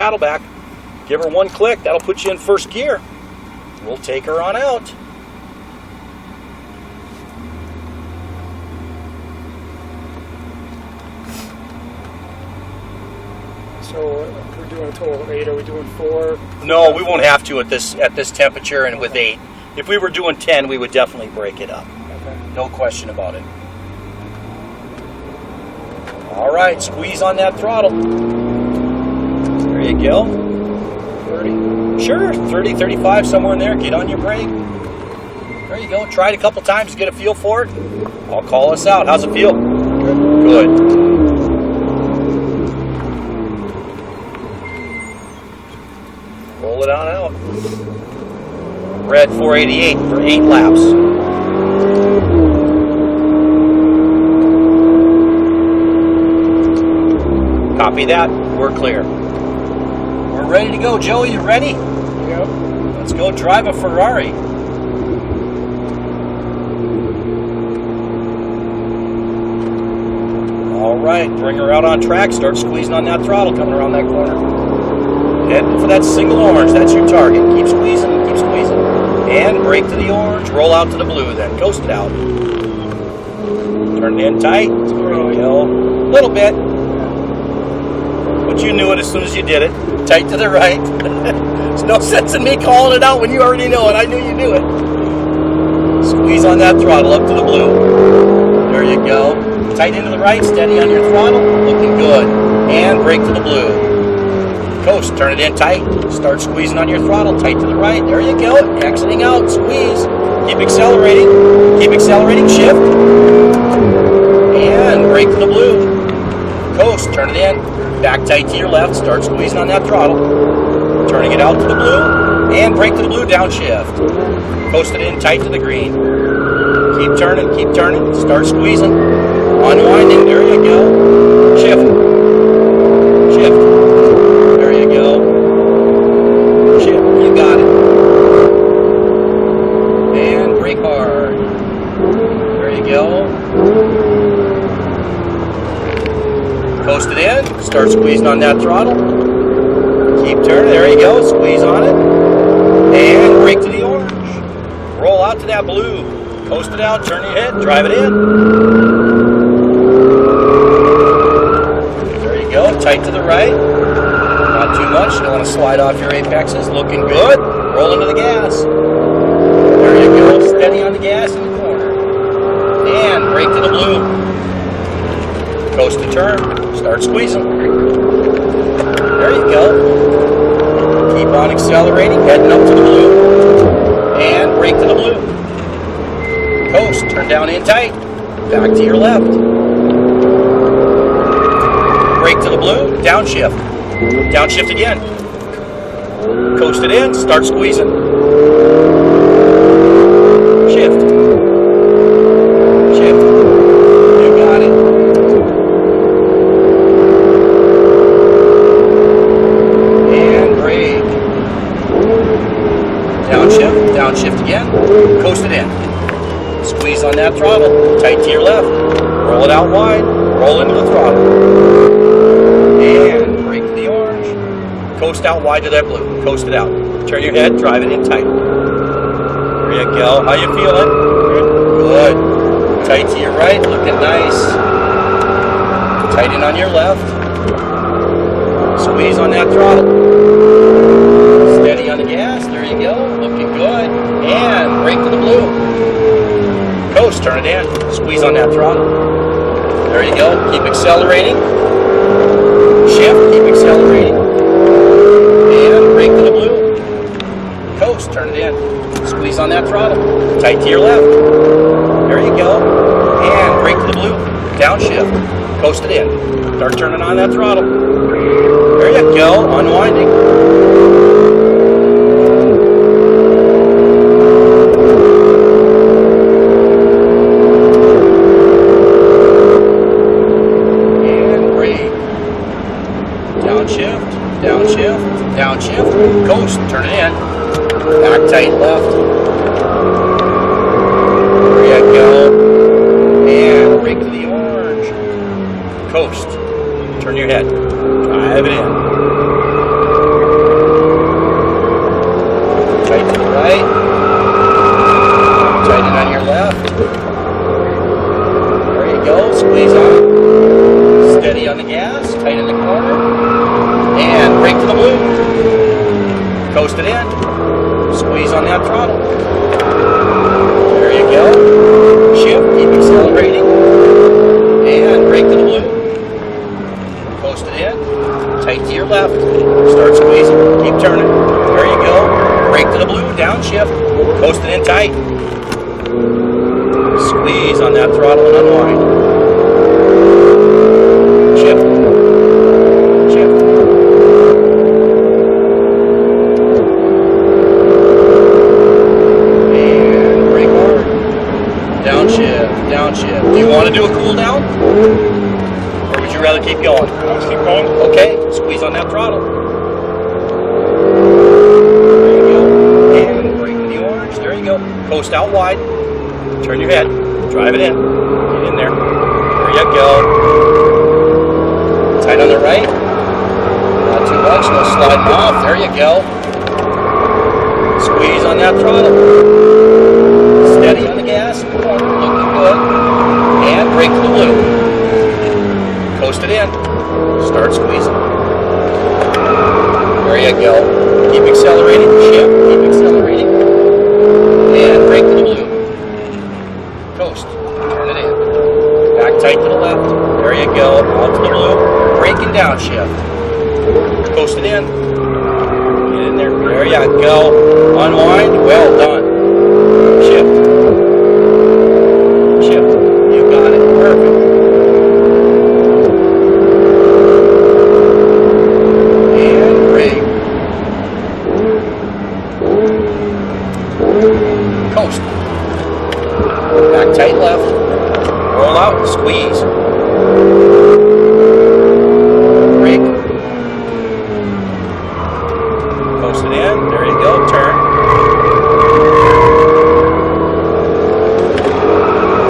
paddle back. Give her one click. That'll put you in first gear. We'll take her on out. So we're doing a total of 8. Are we doing 4? No, we won't have to at this temperature and with 8. If we were doing 10, we would definitely break it up. Okay. No question about it. All right, squeeze on that throttle. There you go. 30? Sure, 30, 35, somewhere in there. Get on your brake. There you go. Try it a couple times to get a feel for it. I'll call us out. How's it feel? Good. Roll it on out. Red 488 for 8 laps. Copy that. We're clear. We're ready to go. Joey, you ready? Yep. Let's go drive a Ferrari. All right, bring her out on track. Start squeezing on that throttle coming around that corner. Heading for that single orange. That's your target. Keep squeezing, keep squeezing. And brake to the orange. Roll out to the blue then. Coast it out. Turn it in tight. There you go. A little bit. But you knew it as soon as you did it. Tight to the right. There's no sense in me calling it out when you already know it. I knew you knew it. Squeeze on that throttle up to the blue. There you go. Tight into the right. Steady on your throttle. Looking good. And brake to the blue. Coast, turn it in tight. Start squeezing on your throttle, tight to the right. There you go. Exiting out, squeeze. Keep accelerating. Keep accelerating, shift. And brake to the blue. Coast, turn it in. Back tight to your left. Start squeezing on that throttle. Turning it out to the blue. And brake to the blue, downshift. Coast it in tight to the green. Keep turning, keep turning. Start squeezing. Unwinding, there you go. Shift. Shift. There you go. Shift, you got it. And brake hard. There you go. Coast it in. Start squeezing on that throttle. Keep turning. There you go. Squeeze on it. And brake to the orange. Roll out to that blue. Coast it out. Turn your head. Drive it in. There you go. Tight to the right. Not too much. You don't want to slide off your apexes. Looking good. Roll into the gas. There you go. Steady on the gas in the corner. And brake to the blue. Coast to turn. Start squeezing. There you go. Keep on accelerating. Heading up to the blue. And brake to the blue. Coast. Turn down in tight. Back to your left. Brake to the blue. Downshift. Downshift again. Coast it in. Start squeezing. Shift. Shift. You got it. And brake. Downshift. Downshift again. Coast it in. Squeeze on that throttle. Tight to your left. Roll it out wide. Roll into the throttle. And brake to the orange. Coast out wide to that blue. Coast it out. Turn your head. Drive it in tight. There you go. How you feeling? Good. Tight to your right. Looking nice. Tight in on your left. Squeeze on that throttle. Steady on the gas. There you go. Looking good. And brake to the blue. Coast. Turn it in. Squeeze on that throttle. There you go. Keep accelerating. Shift. Keep accelerating. And brake to the blue. Coast. Turn it in. Squeeze on that throttle. Tight to your left. There you go. And brake to the blue. Downshift. Coast it in. Start turning on that throttle. There you go. Unwinding. Downshift, downshift, downshift, coast, turn it in, back tight left, there you go, and brake to the orange, coast, turn your head, drive it in. brake to the blue. Coast it in. Squeeze on that throttle. There you go. Shift, keep accelerating. And brake to the blue. Coast it in. Tight to your left. Start squeezing. Keep turning. There you go. Brake to the blue. Downshift. Coast it in tight. Squeeze on that throttle and unwind. Shift. Shift. And brake hard. Downshift. Downshift. Do you want to do a cool down? Or would you rather keep going? Let's keep going. Okay. Squeeze on that throttle. There you go. And brake to the orange. There you go. Coast out wide. Turn your head. Drive it in. Get in there. There you go. Tight on the right. Not too much. No sliding off. There you go. Squeeze on that throttle. Steady on the gas. Looking good. And brake to the blue. Coast it in. Start squeezing. There you go. Keep accelerating. Shift. Keep accelerating. And brake to the blue. Coast. Turn it in. Back tight to the left. There you go. Out to the blue. Brake and downshift. Coast it in. Get in there. There you go. Unwind. Well done. Shift. Shift. You got it. Perfect. And brake. Coast. Back tight left. Roll out. Squeeze. Brake. Coast it in. There you go. Turn.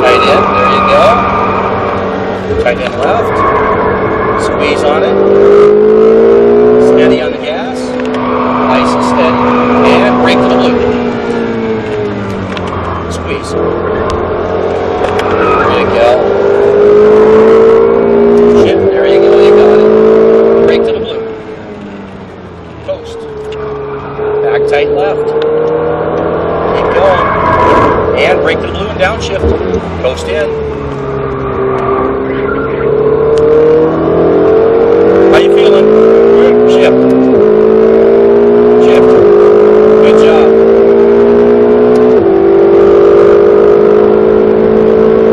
Tight in. There you go. Tight in left. Squeeze on it. Steady on the gas. Nice and steady. And brake to the blue. Squeeze. There you go. Shift. There you go. You got it. Brake to the blue. Coast. Back tight left. Keep going. And brake to the blue and downshift. Coast in. How you feeling? Good. Shift. Shift. Good job.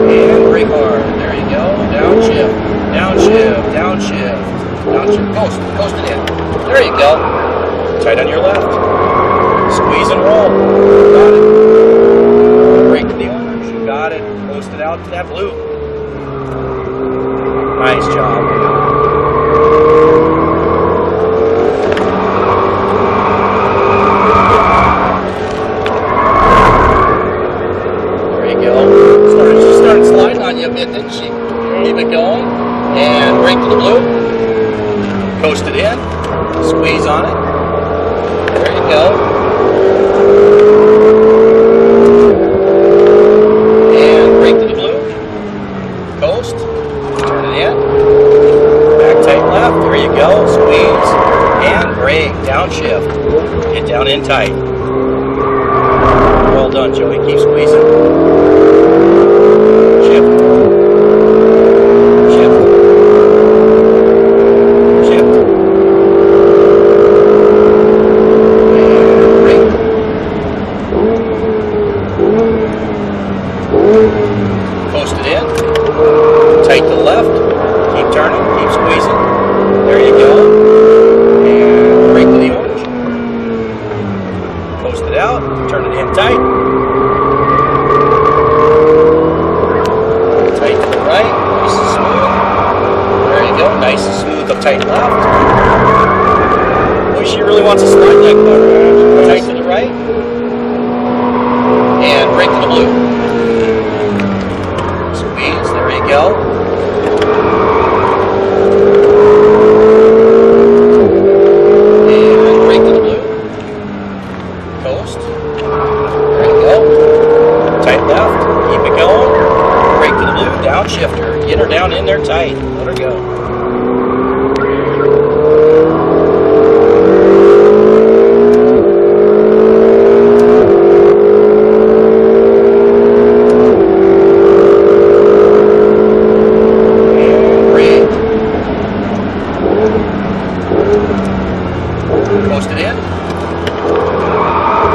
And brake hard. There you go. Downshift. Downshift. Downshift. Downshift. Coast. Coast it in. There you go. Tight on your left. Squeeze and roll. Got it. Brake to the orange. You got it. Coast it out to that blue. Nice job. There you go. She started sliding on you a bit, didn't she? Keep it going. And brake to the blue. Coast it in. Squeeze on it. There you go. And brake to the blue. Coast. Turn it in. Back tight left. There you go. Squeeze. And brake. Downshift. Get down in tight. Well done, Joey. Keep squeezing. Shift. Shift. Shift. And brake. Coast it in. Tight to the left. Keep turning. Keep squeezing. There you go. And brake to the orange. Coast it out. Turn it in tight. Tight to the right. Nice and smooth. There you go. Nice and smooth. Up tight left. Boy, she really wants to slide that car. Tight to the right. And brake to the blue. Squeeze. There you go. And brake to the blue. Coast. There you go. Tight left. Keep it going. Brake to the blue. Downshifter. Get her down in there tight. Let her go. coast it in.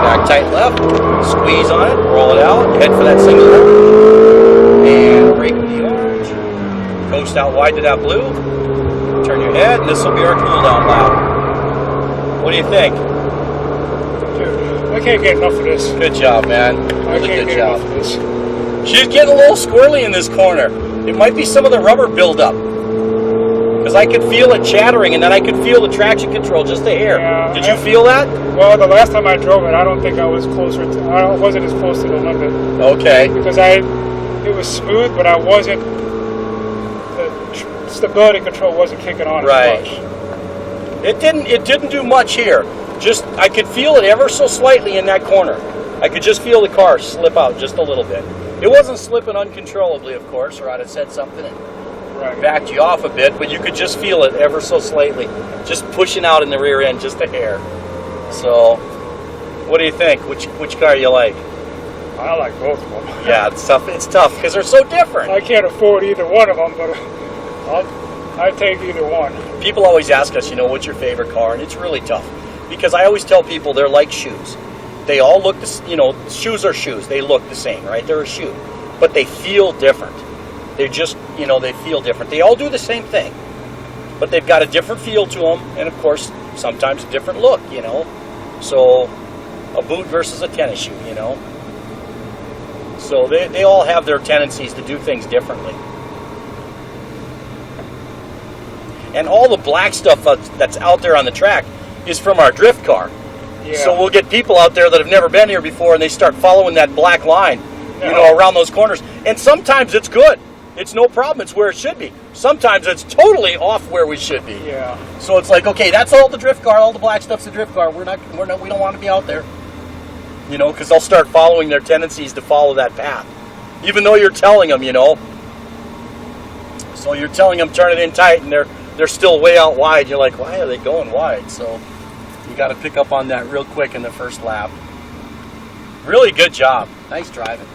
Back tight left, squeeze on it, roll it out, head for that single left, and brake with the orange. Coast out wide to that blue. Turn your head, and this will be our cool down lap. What do you think? Dude, I can't get enough of this. Good job, man. I Really can't good get job. enough of this. She's getting a little squirrely in this corner. It might be some of the rubber buildup. Because I could feel it chattering, and then I could feel the traction control just a hair. Yeah, Did you feel that? Well, the last time I drove it, I don't think I was closer to. I wasn't as close to the limit Okay. because it was smooth, but I wasn't. The stability control wasn't kicking on Right. as much. It didn't do much here. Just I could feel it ever so slightly in that corner. I could just feel the car slip out just a little bit. It wasn't slipping uncontrollably, of course, or I'd have said something and Right. backed you off a bit, but you could just feel it ever so slightly, just pushing out in the rear end just a hair. So, what do you think? Which car you like? I like both of them. Yeah, it's tough. It's tough because they're so different. I can't afford either one of them, but I take either one. People always ask us, what's your favorite car, and it's really tough because I always tell people they're like shoes. They all look, shoes are shoes. They look the same, right? They're a shoe, but they feel different. They just, they feel different. They all do the same thing, but they've got a different feel to them, and of course, sometimes a different look, So, a boot versus a tennis shoe, So they all have their tendencies to do things differently. And all the black stuff that's out there on the track is from our drift car. Yeah. So we'll get people out there that have never been here before, and they start following that black line, around those corners. And sometimes it's good. It's no problem. It's where it should be. Sometimes it's totally off where we should be. Yeah. So it's like, okay, that's all the drift car. All the black stuff's the drift car. We don't want to be out there. Because they'll start following their tendencies to follow that path, even though you're telling them, So you're telling them turn it in tight, and they're still way out wide. You're like, why are they going wide? So you got to pick up on that real quick in the first lap. Really good job. Nice driving.